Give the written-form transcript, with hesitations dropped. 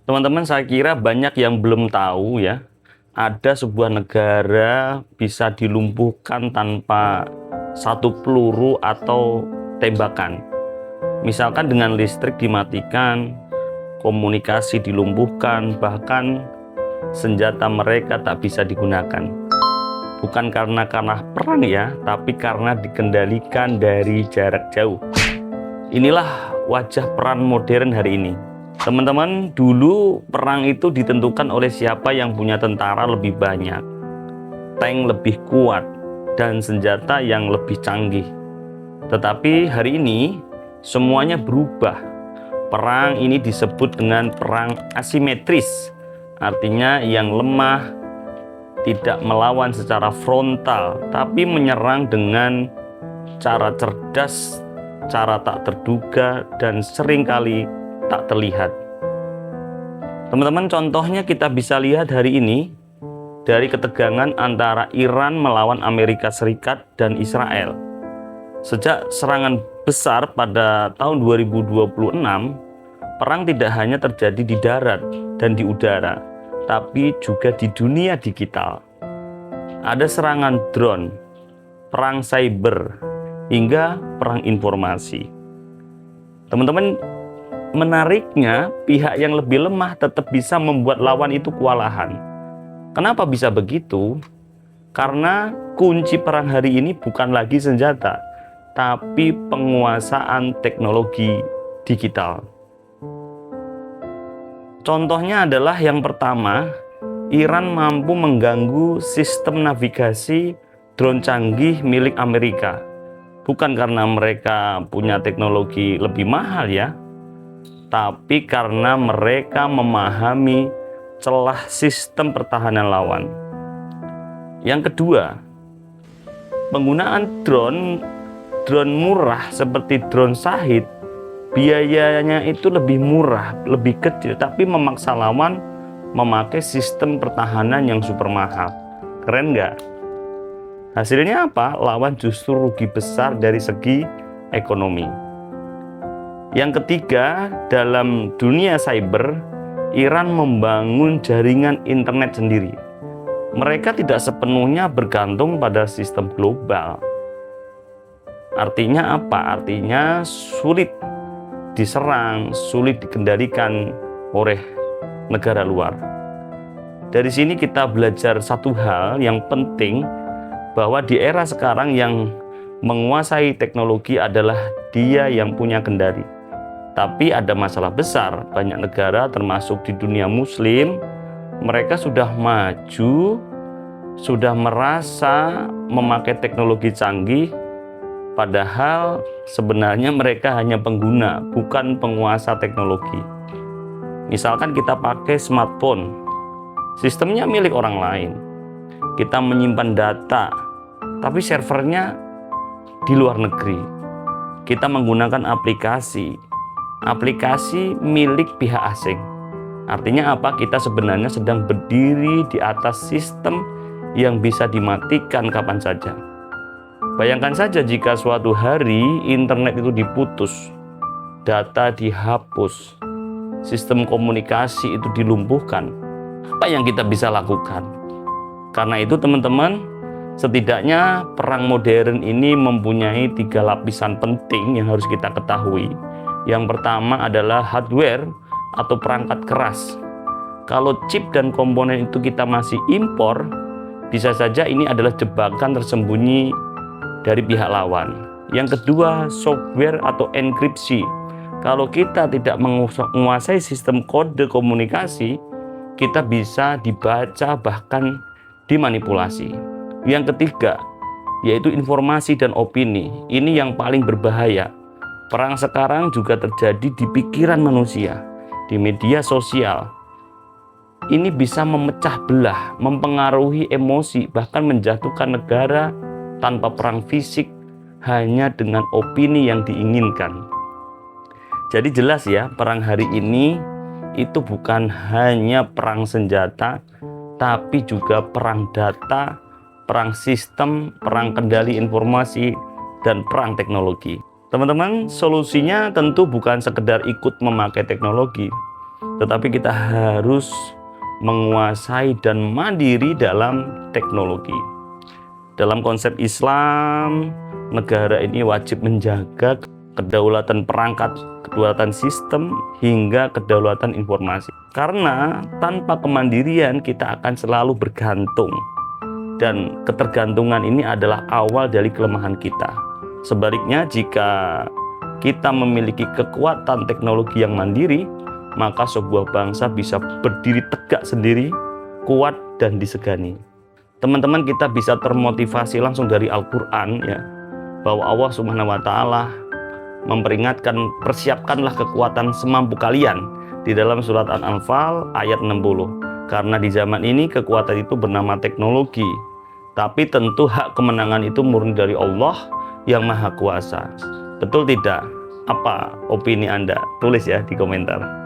Teman-teman, saya kira banyak yang belum tahu ya, ada sebuah negara bisa dilumpuhkan tanpa satu peluru atau tembakan. Misalkan dengan listrik dimatikan, komunikasi dilumpuhkan, bahkan senjata mereka tak bisa digunakan. Bukan karena perang ya, tapi karena dikendalikan dari jarak jauh. Inilah wajah peran modern hari ini. Teman-teman, dulu perang itu ditentukan oleh siapa yang punya tentara lebih banyak, tank lebih kuat, dan senjata yang lebih canggih. Tetapi hari ini semuanya berubah. Perang ini disebut dengan perang asimetris, artinya yang lemah tidak melawan secara frontal, tapi menyerang dengan cara cerdas, cara tak terduga, dan seringkali tak terlihat. Teman-teman, contohnya kita bisa lihat hari ini dari ketegangan antara Iran melawan Amerika Serikat dan Israel. Sejak serangan besar pada tahun 2026, perang tidak hanya terjadi di darat dan di udara, tapi juga di dunia digital. Ada serangan drone, perang cyber, hingga perang informasi. Teman-teman, menariknya pihak yang lebih lemah tetap bisa membuat lawan itu kewalahan. Kenapa bisa begitu? Karena kunci perang hari ini bukan lagi senjata, tapi penguasaan teknologi digital. Contohnya adalah yang pertama, Iran mampu mengganggu sistem navigasi drone canggih milik Amerika. Bukan karena mereka punya teknologi lebih mahal ya, tapi karena mereka memahami celah sistem pertahanan lawan. Yang kedua, penggunaan drone murah seperti drone Shahid, biayanya itu lebih murah, lebih kecil, tapi memaksa lawan memakai sistem pertahanan yang super mahal. Keren nggak? Hasilnya apa? Lawan justru rugi besar dari segi ekonomi. Yang ketiga, dalam dunia cyber, Iran membangun jaringan internet sendiri. Mereka tidak sepenuhnya bergantung pada sistem global. Artinya apa? Artinya sulit diserang, sulit dikendalikan oleh negara luar. Dari sini kita belajar satu hal yang penting, bahwa di era sekarang yang menguasai teknologi adalah dia yang punya kendali. Tapi ada masalah besar, banyak negara termasuk di dunia muslim, mereka sudah maju, sudah merasa memakai teknologi canggih, padahal sebenarnya mereka hanya pengguna, bukan penguasa teknologi. Misalkan kita pakai smartphone, sistemnya milik orang lain. Kita menyimpan data, tapi servernya di luar negeri. Kita menggunakan aplikasi milik pihak asing. Artinya apa? Kita sebenarnya sedang berdiri di atas sistem yang bisa dimatikan kapan saja. Bayangkan saja jika suatu hari internet itu diputus, data dihapus, sistem komunikasi itu dilumpuhkan. Apa yang kita bisa lakukan? Karena itu teman-teman, setidaknya perang modern ini mempunyai 3 lapisan penting yang harus kita ketahui. Yang pertama adalah hardware atau perangkat keras. Kalau chip dan komponen itu kita masih impor, bisa saja ini adalah jebakan tersembunyi dari pihak lawan. Yang kedua, software atau enkripsi. Kalau kita tidak menguasai sistem kode komunikasi, kita bisa dibaca bahkan dimanipulasi. Yang ketiga, yaitu informasi dan opini. Ini yang paling berbahaya. Perang sekarang juga terjadi di pikiran manusia, di media sosial. Ini bisa memecah belah, mempengaruhi emosi, bahkan menjatuhkan negara tanpa perang fisik, hanya dengan opini yang diinginkan. Jadi jelas ya, perang hari ini itu bukan hanya perang senjata, tapi juga perang data, perang sistem, perang kendali informasi, dan perang teknologi. Teman-teman, solusinya tentu bukan sekedar ikut memakai teknologi, tetapi kita harus menguasai dan mandiri dalam teknologi. Dalam konsep Islam, negara ini wajib menjaga kedaulatan perangkat, kedaulatan sistem, hingga kedaulatan informasi. Karena tanpa kemandirian kita akan selalu bergantung. Dan ketergantungan ini adalah awal dari kelemahan kita. Sebaliknya, jika kita memiliki kekuatan teknologi yang mandiri, maka sebuah bangsa bisa berdiri tegak sendiri, kuat dan disegani. Teman-teman, kita bisa termotivasi langsung dari Al-Quran ya, bahwa Allah Subhanahu wa Ta'ala memperingatkan, persiapkanlah kekuatan semampu kalian di dalam surat Al-Anfal ayat 60. Karena di zaman ini kekuatan itu bernama teknologi, tapi tentu hak kemenangan itu murni dari Allah yang Maha Kuasa. Betul tidak? Apa opini Anda? Tulis ya di komentar.